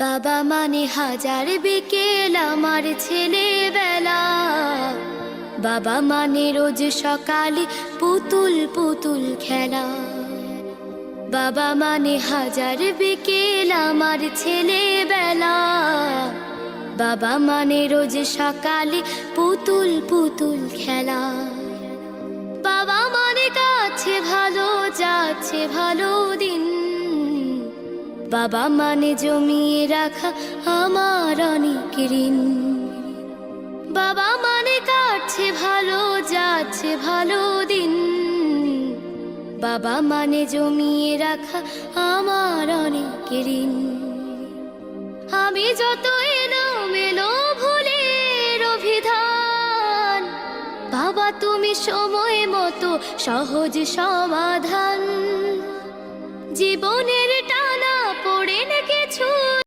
বাবা মানে হাজার বিকেল আমার ছেলেবেলা। বাবা মানে রোজ সকালে পুতুল পুতুল খেলা। বাবা মানে হাজার বিকেল আমার ছেলেবেলা। বাবা মানে রোজ সকালে পুতুল পুতুল খেলা। বাবা মানে কাছে ভালো যাচ্ছে ভালো দিন। বাবা মানে জমিয়ে রাখা আমার অনেক ঋণ। বাবা মানে কাটছে ভালো যাচ্ছে ভালো দিন। বাবা মানে জমিয়ে রাখা আমার অনেক ঋণ। আমি যত এলোমেলো ভুলের অভিধান, বাবা তুমি সময় মতো সহজ সমাধান। জীবনের